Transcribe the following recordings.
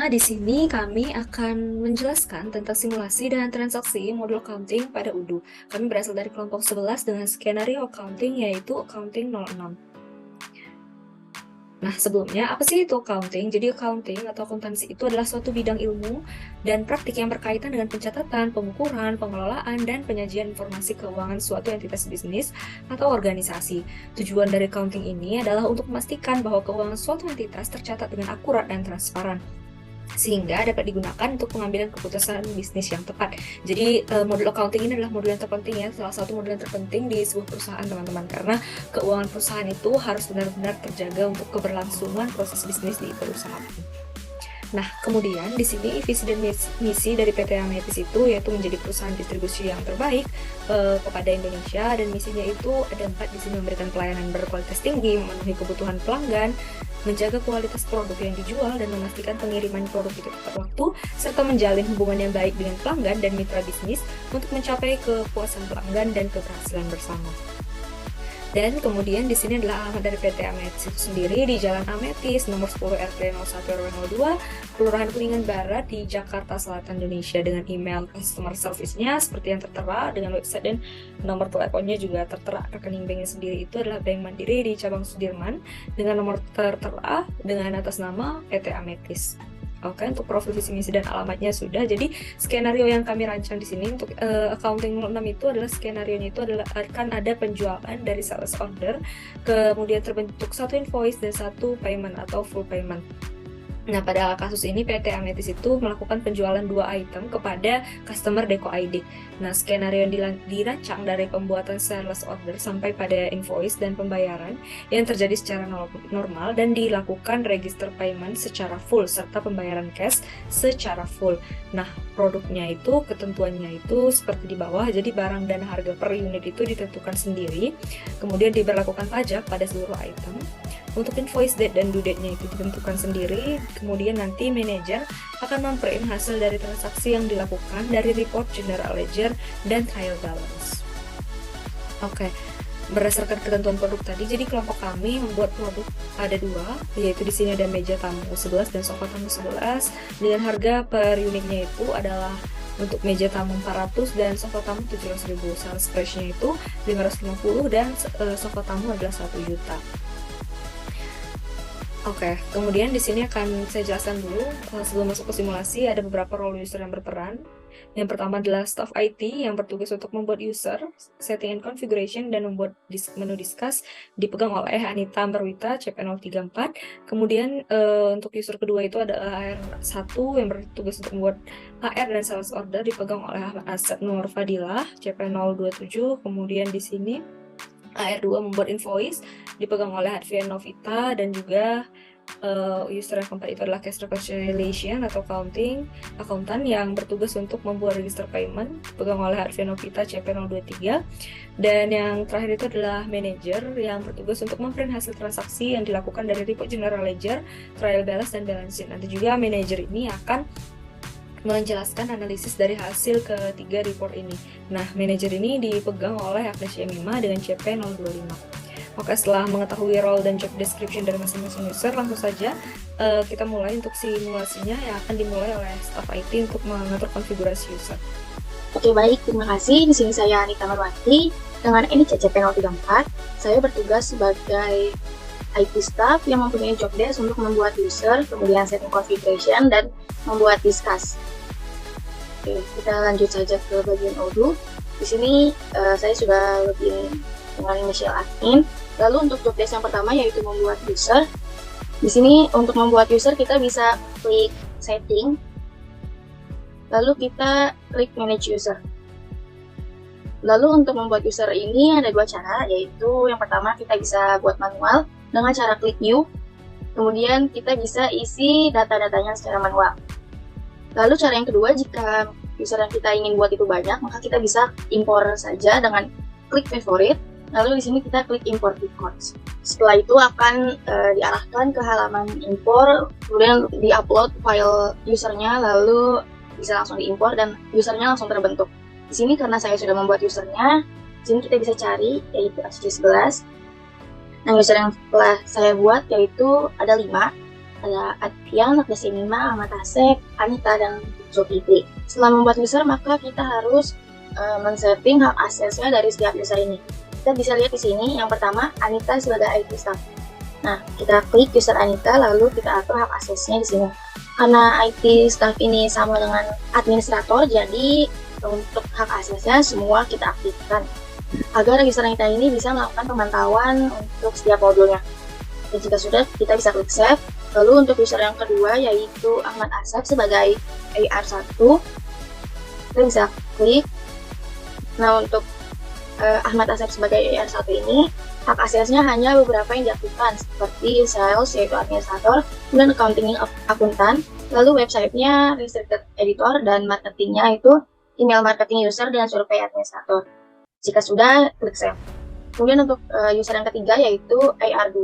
di sini kami akan menjelaskan tentang simulasi dan transaksi modul accounting pada UDU. Kami berasal dari kelompok 11 dengan skenario accounting, yaitu accounting 06. Nah, sebelumnya, apa sih itu accounting? Jadi, accounting atau akuntansi itu adalah suatu bidang ilmu dan praktik yang berkaitan dengan pencatatan, pengukuran, pengelolaan, dan penyajian informasi keuangan suatu entitas bisnis atau organisasi. Tujuan dari accounting ini adalah untuk memastikan bahwa keuangan suatu entitas tercatat dengan akurat dan transparan, sehingga dapat digunakan untuk pengambilan keputusan bisnis yang tepat. Jadi modul accounting ini adalah modul yang terpenting ya, salah satu modul yang terpenting di sebuah perusahaan teman-teman, karena keuangan perusahaan itu harus benar-benar terjaga untuk keberlangsungan proses bisnis di perusahaan. Nah, kemudian di sini visi dan misi dari PT Ametis itu yaitu menjadi perusahaan distribusi yang terbaik kepada Indonesia, dan misinya itu ada 4 di sini: memberikan pelayanan berkualitas tinggi, memenuhi kebutuhan pelanggan, menjaga kualitas produk yang dijual dan memastikan pengiriman produk itu tepat waktu, serta menjalin hubungan yang baik dengan pelanggan dan mitra bisnis untuk mencapai kepuasan pelanggan dan keberhasilan bersama. Dan kemudian di sini adalah alamat dari PT Ametis itu sendiri di Jalan Ametis nomor 10 RT 01 RW 02, Kelurahan Kuningan Barat di Jakarta Selatan, Indonesia, dengan email customer service-nya seperti yang tertera, dengan website dan nomor teleponnya juga tertera. Rekening banknya sendiri itu adalah Bank Mandiri di cabang Sudirman dengan nomor tertera dengan atas nama PT Ametis. Oke, untuk profil visi misi dan alamatnya sudah. Jadi skenario yang kami rancang di sini untuk accounting 06 itu adalah skenario-nya itu adalah akan ada penjualan dari sales order, kemudian terbentuk satu invoice dan satu payment atau full payment. Nah, pada kasus ini PT Ametis itu melakukan penjualan 2 item kepada customer Deco ID. Nah, skenario yang dirancang dari pembuatan sales order sampai pada invoice dan pembayaran yang terjadi secara normal dan dilakukan register payment secara full serta pembayaran cash secara full. Nah, produknya itu, ketentuannya itu seperti di bawah. Jadi barang dan harga per unit itu ditentukan sendiri, kemudian diberlakukan pajak pada seluruh item. Untuk invoice date dan due date-nya itu ditentukan sendiri. Kemudian nanti manajer akan memprint hasil dari transaksi yang dilakukan dari report general ledger dan trial balance. Oke, berdasarkan ketentuan produk tadi, jadi kelompok kami membuat produk ada 2, yaitu di sini ada meja tamu 11 dan sofa tamu 11 dengan harga per unitnya itu adalah untuk meja tamu 400 dan sofa tamu 700.000. Sales price-nya itu 550 dan sofa tamu adalah 1 juta. Oke, kemudian di sini akan saya jelaskan dulu sebelum masuk ke simulasi ada beberapa role user yang berperan. Yang pertama adalah staff IT yang bertugas untuk membuat user, setting and configuration, dan membuat menu discuss, dipegang oleh Anita Amberwita, CP034. Kemudian untuk user kedua itu adalah AR1 yang bertugas untuk membuat AR dan sales order, dipegang oleh Asep Nur Fadilah, CP027. Kemudian di sini AR2 membuat invoice, dipegang oleh Advian Novita, dan juga user yang keempat itu adalah cash reconciliation atau accountant yang bertugas untuk membuat register payment, dipegang oleh Advian Novita, CP023. Dan yang terakhir itu adalah manager yang bertugas untuk memprint hasil transaksi yang dilakukan dari report general ledger, trial balance, dan balance sheet. Nanti juga manager ini akan menjelaskan analisis dari hasil ketiga report ini. Nah, manajer ini dipegang oleh Agnes Yemima dengan CP025. Oke, setelah mengetahui role dan job description dari masing-masing user, langsung saja kita mulai untuk simulasinya yang akan dimulai oleh staff IT untuk mengatur konfigurasi user. Oke, baik, terima kasih. Di sini saya Anita Marwanti dengan NIC CP034. Saya bertugas sebagai IT staff yang mempunyai job desk untuk membuat user, kemudian setting configuration, dan membuat discuss. Oke, kita lanjut saja ke bagian Odoo. Di sini saya sudah login dengan inisial admin. Lalu untuk job desk yang pertama yaitu membuat user. Di sini untuk membuat user kita bisa klik setting, lalu kita klik manage user. Lalu untuk membuat user ini ada 2 cara, yaitu yang pertama kita bisa buat manual dengan cara klik new. Kemudian kita bisa isi data-datanya secara manual. Lalu cara yang kedua, jika user yang kita ingin buat itu banyak, maka kita bisa impor saja dengan klik favorite. Lalu di sini kita klik import records. Setelah itu akan diarahkan ke halaman impor, kemudian di-upload file usernya, lalu bisa langsung diimpor dan usernya langsung terbentuk. Di sini karena saya sudah membuat usernya, di sini kita bisa cari yaitu HC11. Nah, user yang telah saya buat yaitu ada 5. ada Advian, ada Senima, Ahmad Asep, Anita, dan Zulkifli. Setelah membuat user, maka kita harus men-setting hak aksesnya dari setiap user ini. Kita bisa lihat di sini, yang pertama, Anita sebagai IT staff. Nah, kita klik user Anita, lalu kita atur hak aksesnya di sini. Karena IT staff ini sama dengan administrator, jadi untuk hak aksesnya semua kita aktifkan agar user Anita ini bisa melakukan pemantauan untuk setiap modulnya. Dan jika sudah, kita bisa klik save. Lalu untuk user yang kedua yaitu Ahmad Asep sebagai AR1, kita bisa klik. Nah, untuk Ahmad Asep sebagai AR1 ini, hak aksesnya hanya beberapa yang diaktifkan, seperti sales yaitu administrator, kemudian accounting akuntan, lalu websitenya restricted editor, dan marketingnya itu email marketing user dan survei administrator. Jika sudah, klik save. Kemudian untuk user yang ketiga yaitu AR2,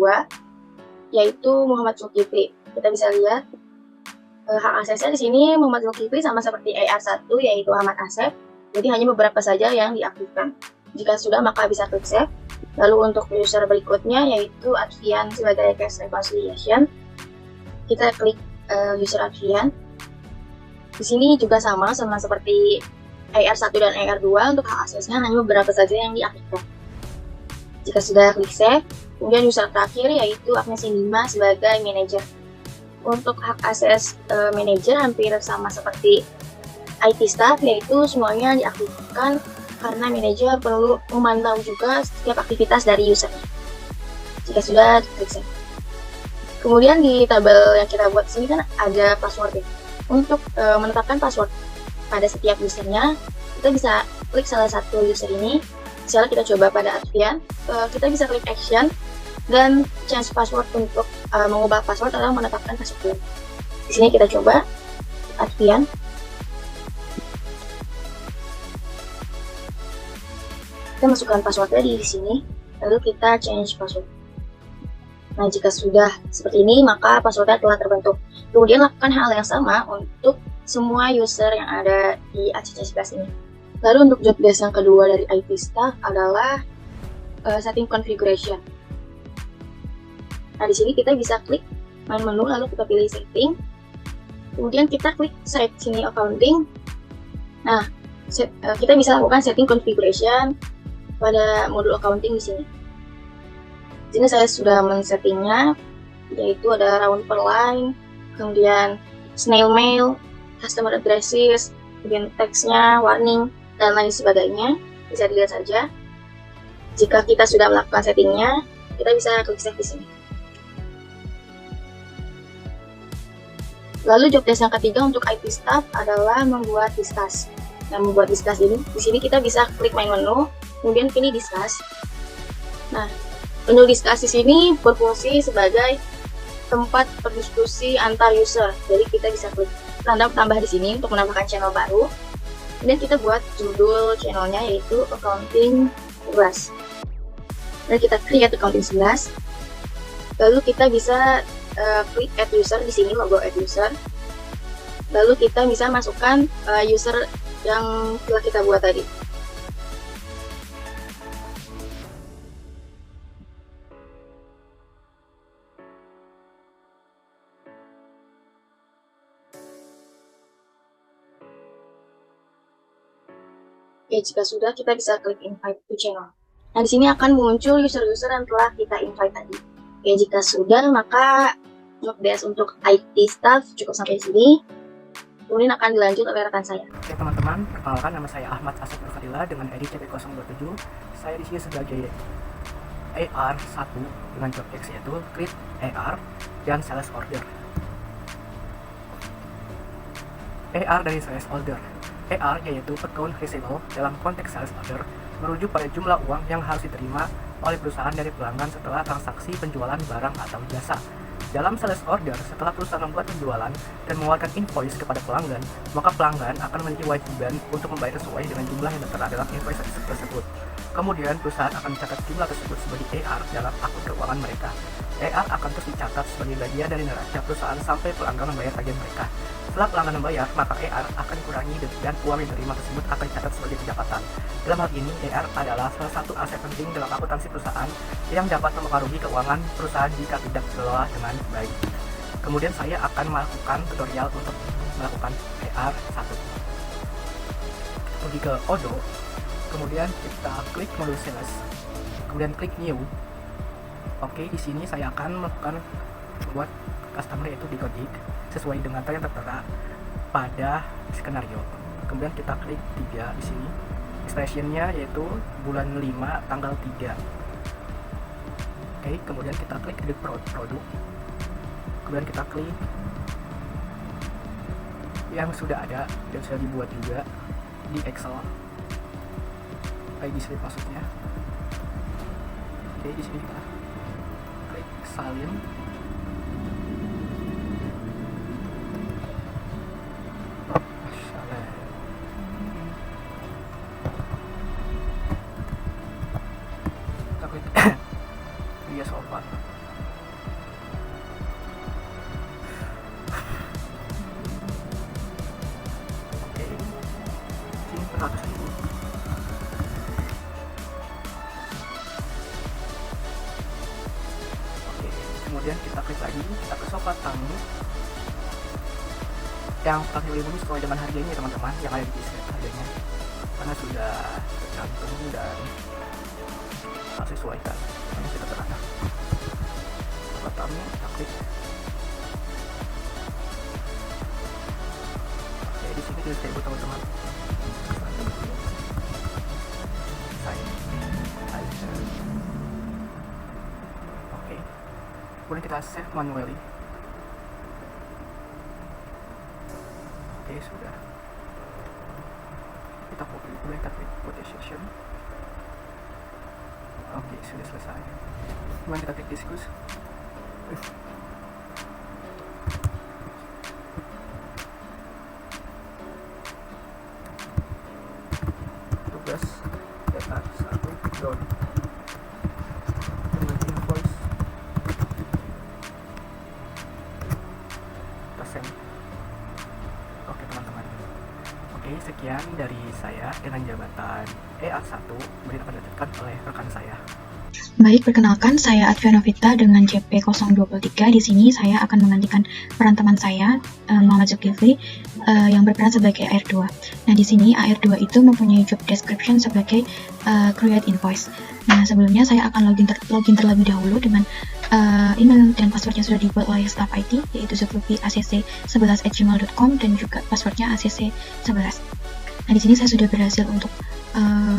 yaitu Muhammad Zulkifli. Kita bisa lihat hak aksesnya di sini Muhammad Zulkifli sama seperti AR1 yaitu Ahmad Asep, jadi hanya beberapa saja yang diaktifkan. Jika sudah, maka bisa klik save. Lalu untuk user berikutnya yaitu Advian sebagai cash reconciliation, kita klik user Advian. Di sini juga sama seperti AR1 dan AR2, untuk hak aksesnya hanya beberapa saja yang diaktifkan. Jika sudah, klik save. Kemudian user terakhir yaitu Agnes Indima sebagai manager. Untuk hak akses manager hampir sama seperti IT staff, yaitu semuanya diaktifkan karena manajer perlu memantau juga setiap aktivitas dari usernya. Jika sudah, klik save. Kemudian di tabel yang kita buat sini kan ada passwordnya. Untuk menetapkan password pada setiap usernya, kita bisa klik salah satu user ini. Misalnya kita coba pada Advian, kita bisa klik action dan change password untuk mengubah password atau menetapkan password. Di sini kita coba Advian. Kita masukkan passwordnya di sini, lalu kita change password. Nah, jika sudah seperti ini, maka passwordnya telah terbentuk. Kemudian lakukan hal yang sama untuk semua user yang ada di ACC11 ini. Lalu untuk job desk yang kedua dari IT staff adalah setting configuration. Nah, di sini kita bisa klik main menu, lalu kita pilih setting. Kemudian kita klik site sini accounting. Nah, kita bisa lakukan setting configuration pada modul accounting di sini. Di sini saya sudah men-settingnya, yaitu ada round per line, kemudian snail mail, customer addresses, kemudian teksnya, warning, dan lain sebagainya. Bisa dilihat saja. Jika kita sudah melakukan settingnya, kita bisa klik save di sini. Lalu job desk yang ketiga untuk IT staff adalah membuat discuss. Nah, membuat discuss ini, di sini kita bisa klik main menu, kemudian pilih discuss. Nah, menu discuss di sini berfungsi sebagai tempat berdiskusi antar user. Jadi kita bisa klik tanda tambah di sini untuk menambahkan channel baru. Kemudian kita buat judul channelnya yaitu accounting 11. Dan kita create accounting 11. Lalu kita bisa klik add user di sini, logo add user. Lalu kita bisa masukkan user yang telah kita buat tadi. Oke, jika sudah, kita bisa klik invite to channel. Nah, di sini akan muncul user-user yang telah kita invite tadi. Oke, jika sudah, maka job desk untuk IT staff cukup sampai sini. Kemudian akan dilanjut oleh rekan saya. Oke teman-teman, perkenalkan nama saya Ahmad Asep Nurfadila dengan ID CP027. Saya di sini sebagai AR1 dengan job desk yaitu create AR dan sales order. AR dari sales order. AR yaitu account receivable dalam konteks sales order merujuk pada jumlah uang yang harus diterima oleh perusahaan dari pelanggan setelah transaksi penjualan barang atau jasa. Dalam sales order, setelah perusahaan membuat penjualan dan mengeluarkan invoice kepada pelanggan, maka pelanggan akan memiliki kewajiban untuk membayar sesuai dengan jumlah yang tertera dalam invoice tersebut. Kemudian perusahaan akan mencatat jumlah tersebut sebagai AR dalam akun keuangan mereka. AR akan terus dicatat sebagai bagian dari neraca perusahaan sampai pelanggan membayar tagihan mereka. Setelah pelanggan membayar, maka AR akan dikurangi dan uang yang diterima tersebut akan dicatat sebagai pendapatan. Dalam hal ini, AR adalah salah satu aset penting dalam akuntansi perusahaan yang dapat mempengaruhi keuangan perusahaan jika tidak dikelola dengan baik. Kemudian saya akan melakukan tutorial untuk melakukan ER1. Pergi ke Odoo, kemudian kita klik modul sales, kemudian klik new. Oke, di sini saya akan melakukan buat customer yaitu decoding sesuai dengan yang tertera pada skenario. Kemudian kita klik 3 di sini. Expressionnya yaitu bulan 5 tanggal 3. Oke, kemudian kita klik edit produk. Kemudian kita klik yang sudah ada dan sudah dibuat juga di Excel. ID slip maksudnya. Oke, di sini kita klik salin. Kita klik dia sopan. Oke, sini 100.000. Kemudian kita klik lagi, kita ke sofa tamu yang profil ini sesuai dengan harganya ya teman-teman, yang ada di slide harganya karena sudah tercantum dan sesuaikan ini sudah terana. Sofa tamu kita klik. Oke, di sini kita table teman-teman. Kemudian kita save manually. Oke, sudah. Kita copy, kemudian kita klik quotation. Oke, sudah selesai. Kemudian kita klik discuss. Tugas data 1 down. Oke teman-teman. Oke, sekian dari saya dengan jabatan ER1. Kemudian akan dilanjutkan oleh rekan saya. Baik, perkenalkan saya Advia Novita dengan JP023. Di sini saya akan menggantikan peran teman saya, Muhammad Zulkifli, yang berperan sebagai AR2. Nah, di sini AR2 itu mempunyai job description sebagai create invoice. Nah, sebelumnya saya akan login terlebih dahulu dengan email dan passwordnya sudah dibuat oleh staff IT, yaitu zulkifli@acc11@gmail.com dan juga passwordnya acc11. Nah, di sini saya sudah berhasil untuk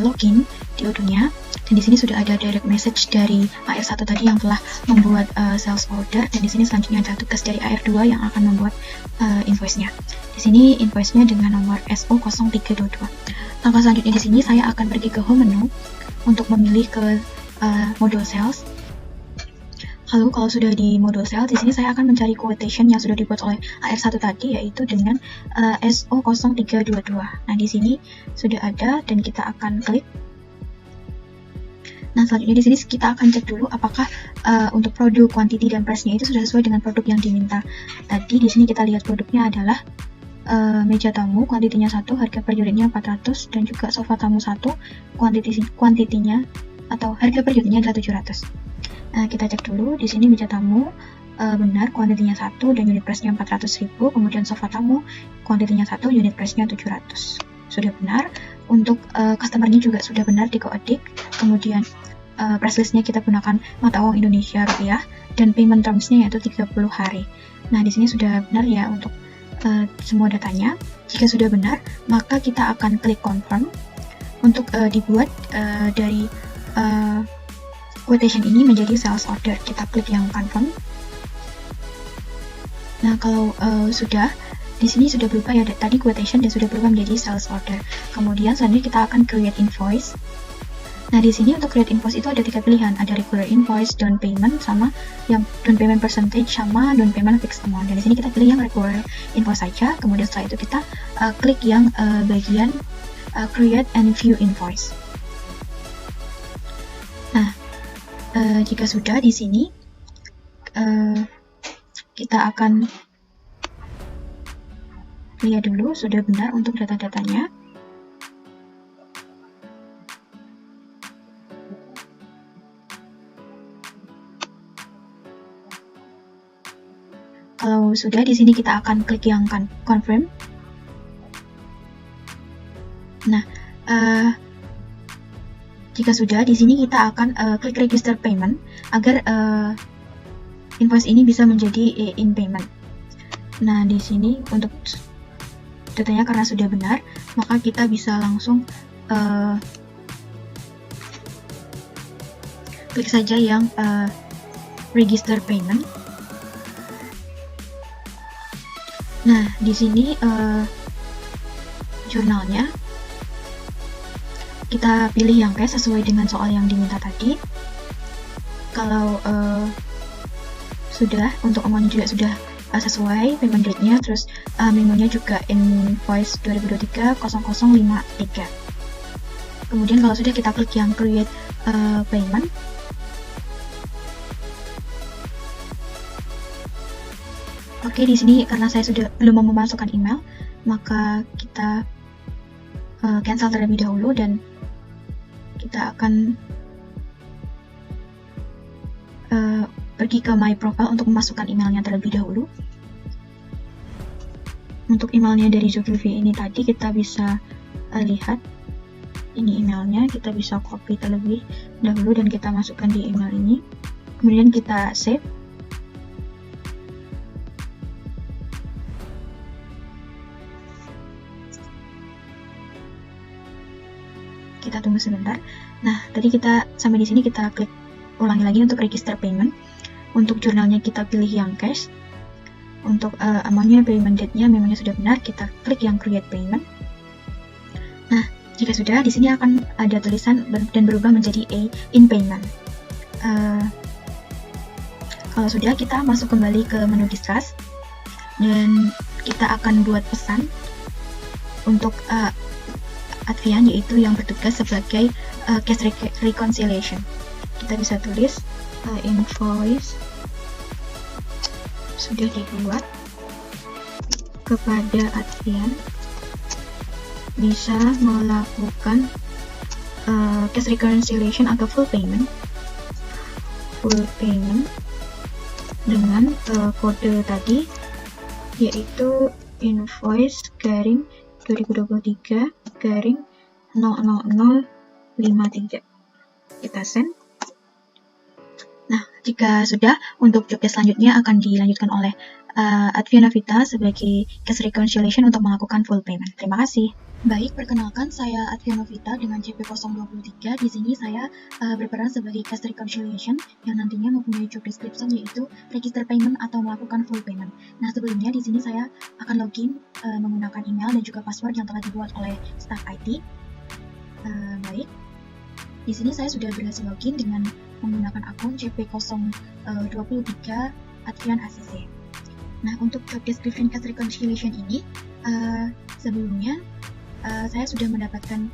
login di Odoo-nya, dan di sini sudah ada direct message dari AR1 tadi yang telah membuat sales order, dan di sini selanjutnya ada tugas dari AR2 yang akan membuat invoice-nya. Di sini invoice-nya dengan nomor SO0322. Langkah selanjutnya di sini saya akan pergi ke home menu untuk memilih ke modul sales. Lalu kalau sudah di modul sales, di sini saya akan mencari quotation yang sudah dibuat oleh AR1 tadi, yaitu dengan SO0322. Nah, di sini sudah ada dan kita akan klik. Nah, selanjutnya di sini kita akan cek dulu apakah untuk produk, quantity, dan price-nya itu sudah sesuai dengan produk yang diminta. Tadi di sini kita lihat produknya adalah meja tamu, kuantitinya 1, harga per unitnya 400, dan juga sofa tamu 1, kuantitinya atau harga per unitnya adalah 700. Nah, kita cek dulu di sini meja tamu benar, kuantitinya 1 dan unit price-nya 400.000, kemudian sofa tamu kuantitinya 1, unit price-nya 700. Sudah benar. Untuk customer-nya juga sudah benar di Koedik. Kemudian price list-nya kita gunakan mata uang Indonesia rupiah dan payment terms-nya yaitu 30 hari. Nah, di sini sudah benar ya untuk semua datanya. Jika sudah benar, maka kita akan klik confirm untuk dibuat dari quotation ini menjadi sales order. Kita klik yang confirm. Nah, kalau sudah, di sini sudah berubah ya, tadi quotation dan sudah berubah menjadi sales order. Kemudian selanjutnya kita akan create invoice. Nah, di sini untuk create invoice itu ada 3 pilihan, ada regular invoice, down payment, sama yang down payment percentage, sama down payment fixed amount. Dan di sini kita pilih yang regular invoice saja. Kemudian setelah itu kita klik yang bagian create and view invoice. Nah, jika sudah di sini kita akan lihat dulu sudah benar untuk data-datanya. Kalau sudah, di sini kita akan klik yang confirm. Nah, jika sudah, di sini kita akan klik register payment agar invoice ini bisa menjadi in payment. Nah, di sini untuk datanya karena sudah benar, maka kita bisa langsung klik saja yang register payment. Nah, di sini jurnalnya kita pilih yang cash sesuai dengan soal yang diminta tadi. Kalau sudah, untuk amount juga sudah sesuai payment date-nya, terus memonya juga invoice 2023 0053. Kemudian kalau sudah, kita klik yang create payment. Oke, di sini karena saya sudah belum mau memasukkan email, maka kita cancel terlebih dahulu dan kita akan pergi ke my profile untuk memasukkan emailnya terlebih dahulu. Untuk emailnya dari Zulkifli ini tadi kita bisa lihat ini emailnya, kita bisa copy terlebih dahulu dan kita masukkan di email ini. Kemudian kita save. Kita tunggu sebentar. Nah, tadi kita sampai di sini, kita klik ulangi lagi untuk register payment. Untuk jurnalnya kita pilih yang cash. Untuk amount-nya, payment date-nya, memangnya sudah benar, kita klik yang create payment. Nah, jika sudah, di sini akan ada tulisan dan berubah menjadi A in payment. Kalau sudah, kita masuk kembali ke menu discuss dan kita akan buat pesan untuk Advian, yaitu yang bertugas sebagai cash reconciliation. Kita bisa tulis invoice sudah dibuat kepada Advian bisa melakukan cash reconciliation atau full payment dengan kode tadi, yaitu invoice garing 2023 garing 00053. Kita send. Nah, jika sudah, untuk jobdesk selanjutnya akan dilanjutkan oleh Advian Novita sebagai cash reconciliation untuk melakukan full payment. Terima kasih. Baik, perkenalkan, saya Advian Novita dengan CP023. Di sini saya berperan sebagai cash reconciliation yang nantinya mempunyai job description, yaitu register payment atau melakukan full payment. Nah, sebelumnya di sini saya akan login menggunakan email dan juga password yang telah dibuat oleh staff IT. Baik, di sini saya sudah berhasil login dengan menggunakan akun CP023 Advian ACC. Nah, untuk job description cash reconciliation ini, sebelumnya saya sudah mendapatkan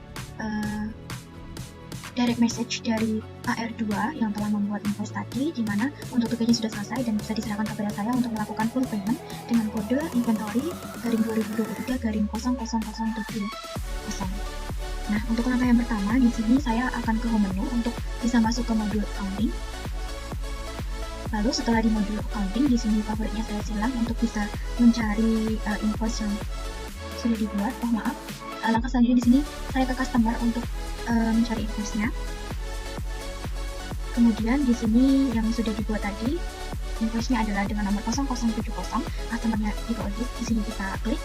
direct message dari AR2 yang telah membuat invoice tadi, di mana untuk tugasnya sudah selesai dan bisa diserahkan kepada saya untuk melakukan full payment dengan kode inventory garing 2023 garing 00070. Nah, untuk langkah yang pertama, di sini saya akan ke home menu untuk bisa masuk ke modul accounting. Lalu setelah di modul accounting, di sini favoritnya saya silang untuk bisa mencari invoice yang sudah dibuat. Oh maaf, langkah selanjutnya di sini saya ke customer untuk mencari invoice-nya. Kemudian di sini yang sudah dibuat tadi, invoice-nya adalah dengan nomor 0070, customer-nya Iko Audit. Di sini kita klik.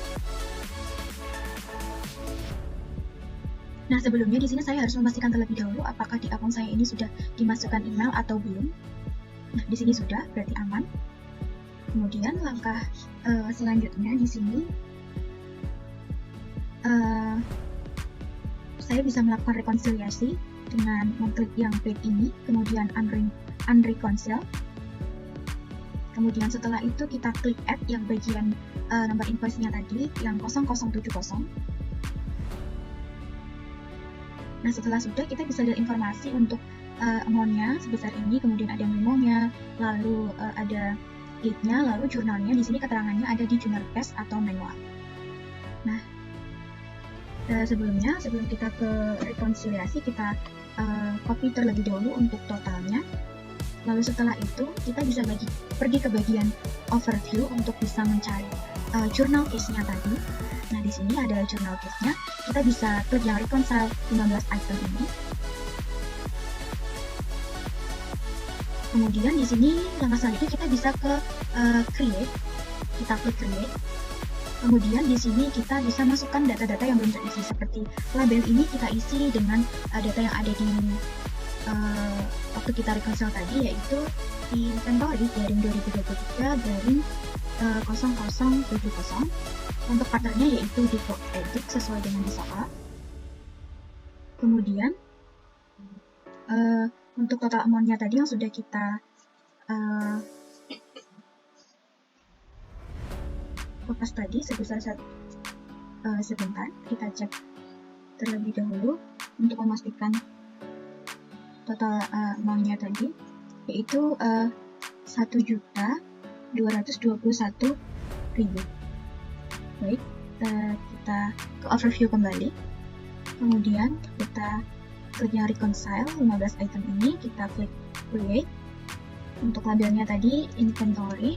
Nah, sebelumnya di sini saya harus memastikan terlebih dahulu apakah di akun saya ini sudah dimasukkan email atau belum. Nah, di sini sudah, berarti aman. Kemudian langkah selanjutnya di sini saya bisa melakukan rekonsiliasi dengan mengklik yang page ini, kemudian unreconcile. Kemudian setelah itu kita klik add yang bagian nomor invoice-nya tadi yang 0070. Nah, setelah sudah, kita bisa lihat informasi untuk amount-nya sebesar ini, kemudian ada memonya, lalu ada date-nya, lalu jurnalnya. Di sini keterangannya ada di jurnal cash atau manual. Nah, sebelum kita ke rekonsiliasi, kita copy terlebih dahulu untuk totalnya. Lalu setelah itu kita bisa pergi ke bagian overview untuk bisa mencari journal case-nya tadi. Nah, di sini ada journal case-nya. Kita bisa klik yang reconcile 15 item ini. Kemudian di sini langkah selanjutnya kita bisa ke create. Kita klik create. Kemudian di sini kita bisa masukkan data-data yang belum terisi, seperti label ini kita isi dengan data yang ada di waktu kita reconcile tadi, yaitu inventory garing 2023 garing 0070. Untuk partnernya yaitu default edit sesuai dengan bisa A. Kemudian untuk total amount-nya tadi yang sudah kita kopas tadi sebesar sebentar, kita cek terlebih dahulu untuk memastikan total amount-nya tadi, yaitu 1.221.000. Baik, kita ke overview kembali. Kemudian kita klik yang reconcile 15 item ini, kita klik create. Untuk labelnya tadi inventory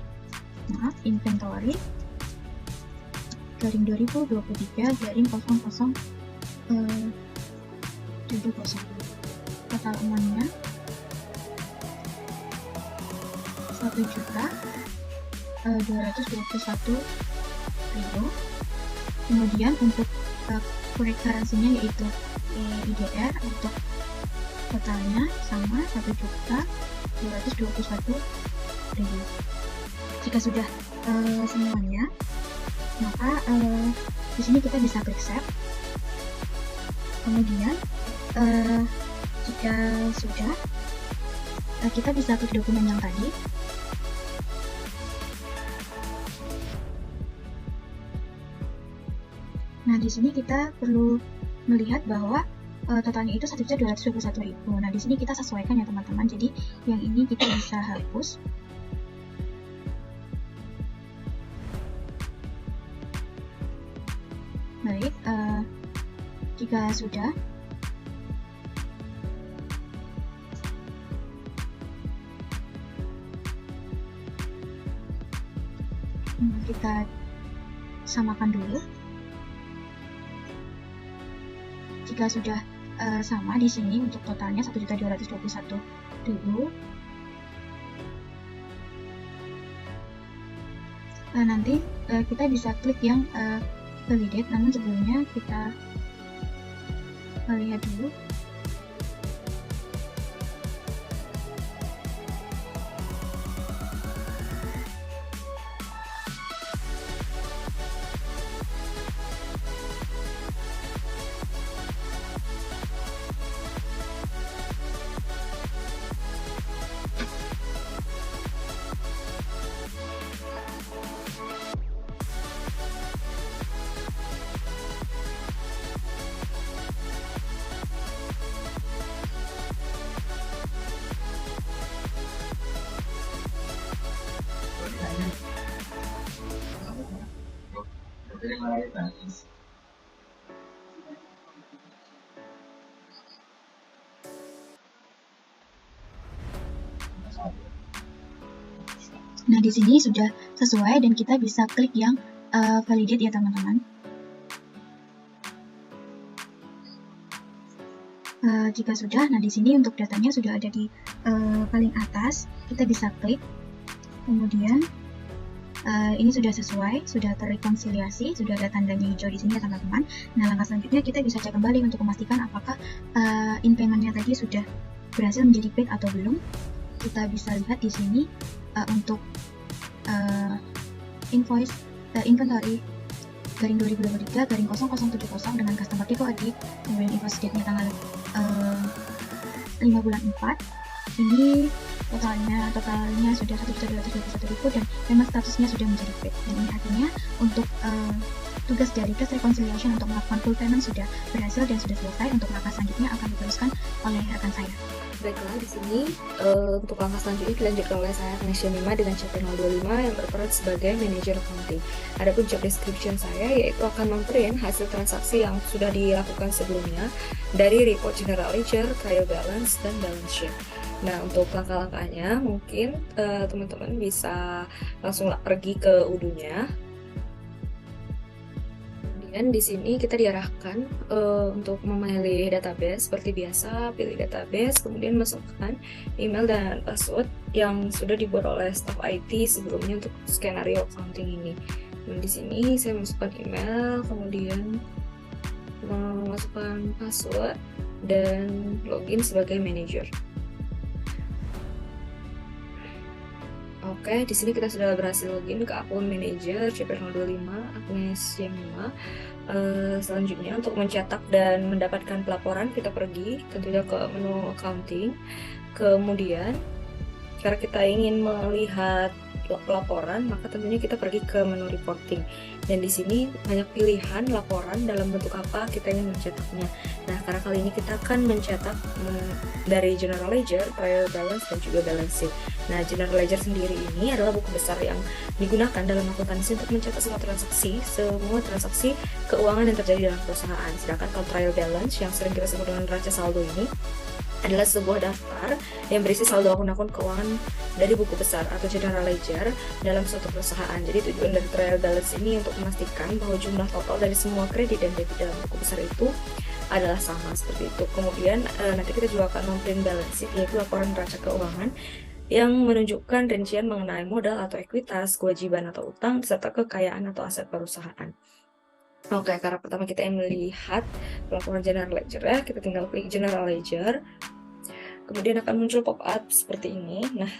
garing 2023 garing 0070. Total amount-nya 1.221.000. Kemudian untuk correct currency-nya yaitu IDR, untuk totalnya sama 1.221.000. Jika sudah semuanya, maka di sini kita bisa klik save. Kemudian jika sudah, kita bisa klik dokumen yang tadi. Nah, di sini kita perlu melihat bahwa totalnya itu 1.221.000. Nah, di sini kita sesuaikan ya teman-teman. Jadi yang ini kita bisa hapus. Baik, jika sudah, kita samakan dulu. Jika sudah sama di sini untuk totalnya 1.221.000, nanti kita bisa klik yang validate, namun sebelumnya kita lihat dulu. Nah, di sini sudah sesuai dan kita bisa klik yang validate ya teman-teman. Jika sudah, nah di sini untuk datanya sudah ada di paling atas, kita bisa klik. Kemudian ini sudah sesuai, sudah terrekonsiliasi, sudah ada tandanya hijau di sini ya teman-teman. Nah, langkah selanjutnya kita bisa cek kembali untuk memastikan apakah in-payment-nya tadi sudah berhasil menjadi paid atau belum. Kita bisa lihat di sini untuk invoice inventory garing 2023 garing 0070 dengan customer depo ID, kemudian invoice date-nya tanggal 5 bulan 4. Ini totalnya sudah 1.221.000 dan memang statusnya sudah menjadi paid. Dan ini artinya untuk tugas dari Trust Reconciliation untuk melakukan full payment sudah berhasil dan sudah selesai. Untuk langkah selanjutnya akan diteruskan oleh rekan saya. Baiklah, di sini untuk langkah selanjutnya dilanjutkan oleh saya, Kanesha Mima, dengan chapter 025 yang berperan sebagai manager accounting. Adapun job description saya yaitu akan memprint hasil transaksi yang sudah dilakukan sebelumnya dari report general ledger, trial balance, dan balance sheet. Nah, untuk langkah-langkahnya mungkin teman-teman bisa langsung pergi ke UDU-nya. Dan di sini kita diarahkan untuk memilih database seperti biasa, pilih database, kemudian masukkan email dan password yang sudah dibuat oleh staff IT sebelumnya untuk skenario accounting ini. Dan di sini saya masukkan email, kemudian memasukkan password dan login sebagai manager. Oke, di sini kita sudah berhasil login ke akun manager CP025 Kanesha Mima. Selanjutnya untuk mencetak dan mendapatkan pelaporan kita pergi tentunya ke menu accounting. Kemudian jika kita ingin melihat laporan, maka tentunya kita pergi ke menu reporting. Dan di sini banyak pilihan laporan dalam bentuk apa kita ingin mencetaknya. Nah, karena kali ini kita akan mencetak dari general ledger, trial balance, dan juga balance sheet. Nah, general ledger sendiri ini adalah buku besar yang digunakan dalam akuntansi untuk mencatat semua transaksi keuangan yang terjadi dalam perusahaan. Sedangkan kalau trial balance yang sering kita sebut dengan neraca saldo ini adalah sebuah daftar yang berisi saldo akun-akun keuangan dari buku besar atau general ledger dalam suatu perusahaan. Jadi tujuan dari trial balance ini untuk memastikan bahwa jumlah total dari semua kredit dan debit dalam buku besar itu adalah sama seperti itu. Kemudian nanti kita juga akan memprint balance sheet, yaitu laporan neraca keuangan yang menunjukkan rincian mengenai modal atau ekuitas, kewajiban atau utang, serta kekayaan atau aset perusahaan. Oke, karena pertama kita ingin melihat laporan general ledger ya, kita tinggal klik general ledger. Kemudian akan muncul pop-up seperti ini. Nah,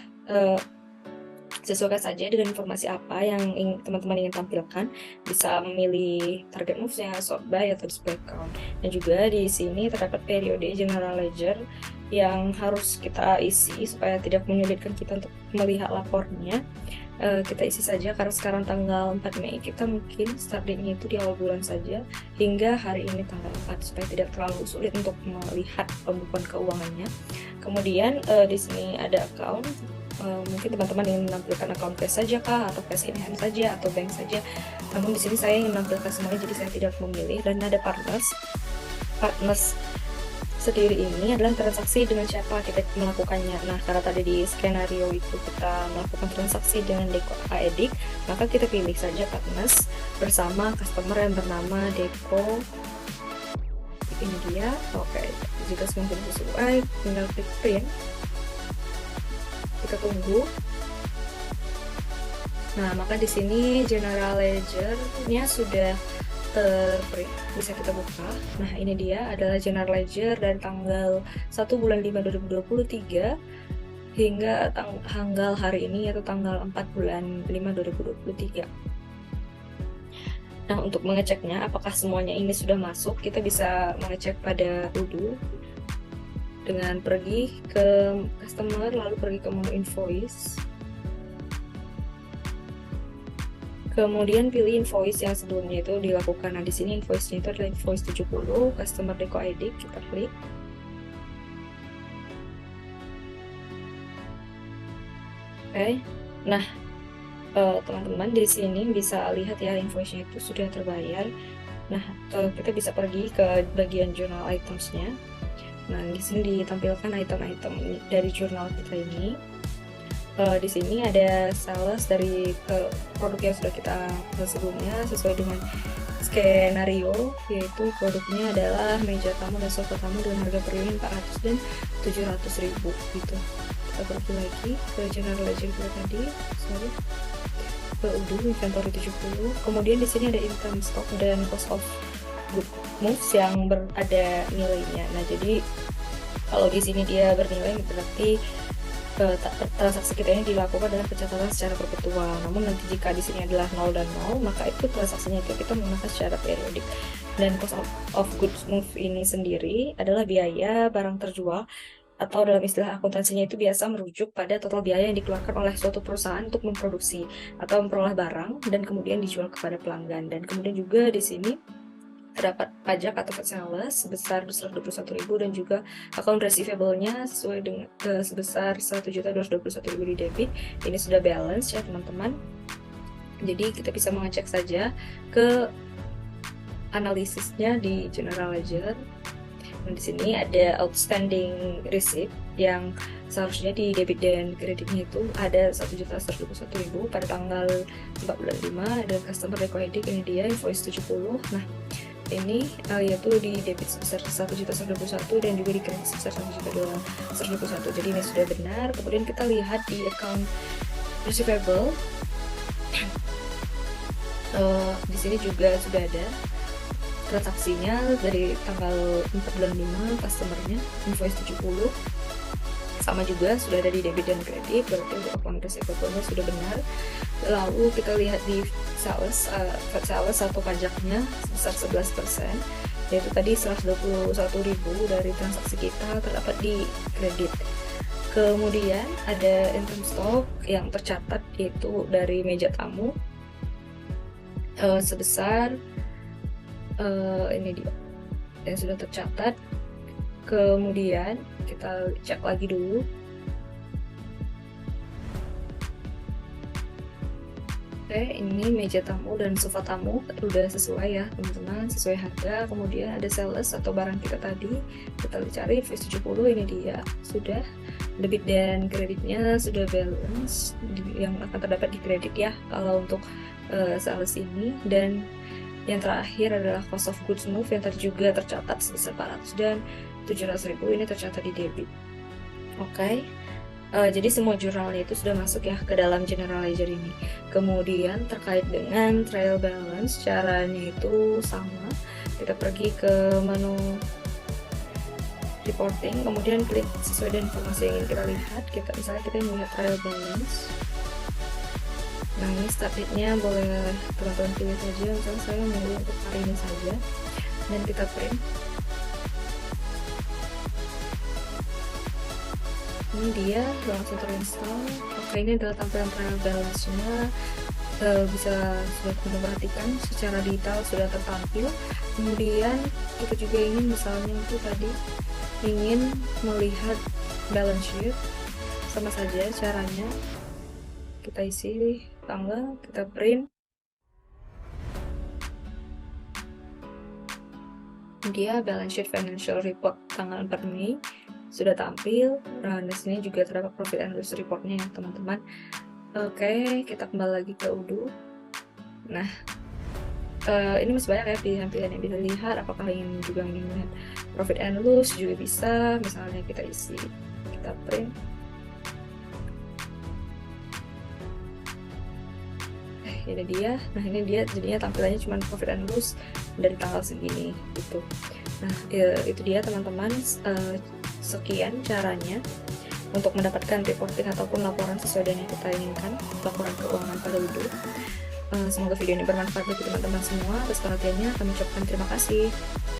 sesuaikan saja dengan informasi apa yang teman-teman ingin tampilkan. Bisa memilih target moves-nya, sort by, atau display count. Dan juga di sini terdapat periode general ledger yang harus kita isi supaya tidak menyulitkan kita untuk melihat lapornya. Kita isi saja karena sekarang tanggal 4 Mei, kita mungkin start date-nya itu di awal bulan saja hingga hari ini tanggal 4 supaya tidak terlalu sulit untuk melihat pembukuan keuangannya. Kemudian di sini ada account, mungkin teman-teman ingin menampilkan account cash saja kah, atau cash in hand saja, atau bank saja. Namun di sini saya ingin menampilkan semuanya, jadi saya tidak memilih. Dan ada partners sendiri ini adalah transaksi dengan siapa kita melakukannya. Nah, karena tadi di skenario itu kita melakukan transaksi dengan Deco Aedik, maka kita pilih saja partners bersama customer yang bernama Deco. Ini dia. Oke, jika semua sesuai, tinggal klik print. Kita tunggu. Nah, maka di sini general ledger-nya sudah terprint, bisa kita buka. Nah, ini dia adalah general ledger dari tanggal 1 bulan 5 2023 hingga tanggal hari ini, yaitu tanggal 4 bulan 5 2023. Nah, untuk mengeceknya apakah semuanya ini sudah masuk, kita bisa mengecek pada UDU dengan pergi ke customer, lalu pergi ke menu invoice. Kemudian pilih invoice yang sebelumnya itu dilakukan. Nah, di sini invoice-nya itu adalah invoice 70 customer Deco Aedik, kita klik. Oke. Nah, teman-teman di sini bisa lihat ya invoice-nya itu sudah terbayar. Nah, kita bisa pergi ke bagian journal items-nya. Nah, di sini ditampilkan item-item dari jurnal kita ini. Di sini ada sales dari produk yang sudah kita sebelumnya sesuai dengan skenario, yaitu produknya adalah meja tamu dan sofa tamu dengan harga per unit 400 dan 700.000 gitu. Kita pergi lagi ke general ledger kita tadi, ke UDU inventory 70. Kemudian di sini ada income stock dan cost of goods moves yang ada nilainya. Nah, jadi kalau di sini dia bernilai berarti transaksi kita ini dilakukan dengan pencatatan secara perpetual. Namun nanti jika di sini adalah 0 dan 0, maka itu transaksinya itu kita menggunakan secara periodik. Dan cost of goods move ini sendiri adalah biaya barang terjual atau dalam istilah akuntansinya itu biasa merujuk pada total biaya yang dikeluarkan oleh suatu perusahaan untuk memproduksi atau memperoleh barang dan kemudian dijual kepada pelanggan. Dan kemudian juga di sini terdapat pajak atau VAT sales sebesar 121.000 dan juga account receivable-nya sesuai dengan sebesar 1.221.000 di debit. Ini sudah balance ya teman-teman. Jadi kita bisa mengecek saja ke analisisnya di general ledger. Dan di sini ada outstanding receipt yang seharusnya di debit dan kreditnya itu ada 1.121.000 pada tanggal 4 bulan 5 dan customer required ini dia invoice 70. Nah, ini yaitu di debit sebesar 1.121 dan juga di kredit sebesar 1.121. Jadi ini sudah benar. Kemudian kita lihat di account receivable. Di sini juga sudah ada transaksinya dari tanggal 4 bulan 5 customernya invoice 70 sama juga sudah ada di debit dan kredit, berarti untuk account receivable-nya sudah benar. Lalu kita lihat di sales, sales atau pajaknya sebesar 11%, yaitu tadi 121.000 dari transaksi kita terdapat di kredit. Kemudian ada income stock yang tercatat yaitu dari meja tamu sebesar ini dia yang sudah tercatat. Kemudian kita cek lagi dulu. Oke, ini meja tamu dan sofa tamu udah sesuai ya teman-teman, sesuai harga. Kemudian ada sales atau barang kita tadi, kita cari invoice 70, ini dia sudah debit dan kreditnya sudah balance yang akan terdapat di kredit ya kalau untuk sales ini. Dan yang terakhir adalah cost of goods move yang tadi juga tercatat sebesar 400 dan 700.000 ini tercatat di debit. Oke. Jadi semua jurnalnya itu sudah masuk ya ke dalam general ledger ini. Kemudian terkait dengan trial balance, caranya itu sama. Kita pergi ke menu reporting, kemudian klik sesuai dengan informasi yang ingin kita lihat. Misalnya kita ingin lihat trial balance. Nah, ini start date-nya boleh teman-teman pilih saja. Misalnya saya memilih untuk hari ini saja, dan kita print. Ini dia langsung terinstall. Oke, ini adalah tampilan trial balance-nya. Bisa sudah teman perhatikan secara detail sudah tertampil. Kemudian kita juga ingin misalnya itu tadi ingin melihat balance sheet, sama saja caranya. Kita isi tanggal, kita print. Dia balance sheet financial report tanggal 4 Mei sudah tampil. Nah, di sini juga terdapat profit and loss reportnya ya teman-teman. Oke, kita kembali lagi ke Udo. Nah, ini masih banyak ya pilihan-pilihan yang bisa lihat. Apakah ingin melihat profit and loss juga bisa. Misalnya kita isi, kita print. Ini dia. Nah, ini dia jadinya tampilannya cuma profit and loss dari tanggal segini gitu. Nah, itu dia teman-teman. Sekian caranya untuk mendapatkan reporting ataupun laporan sesuai dengan yang kita inginkan, laporan keuangan pada Udo. Semoga video ini bermanfaat bagi teman-teman semua. Atas perhatiannya kami ucapkan terima kasih.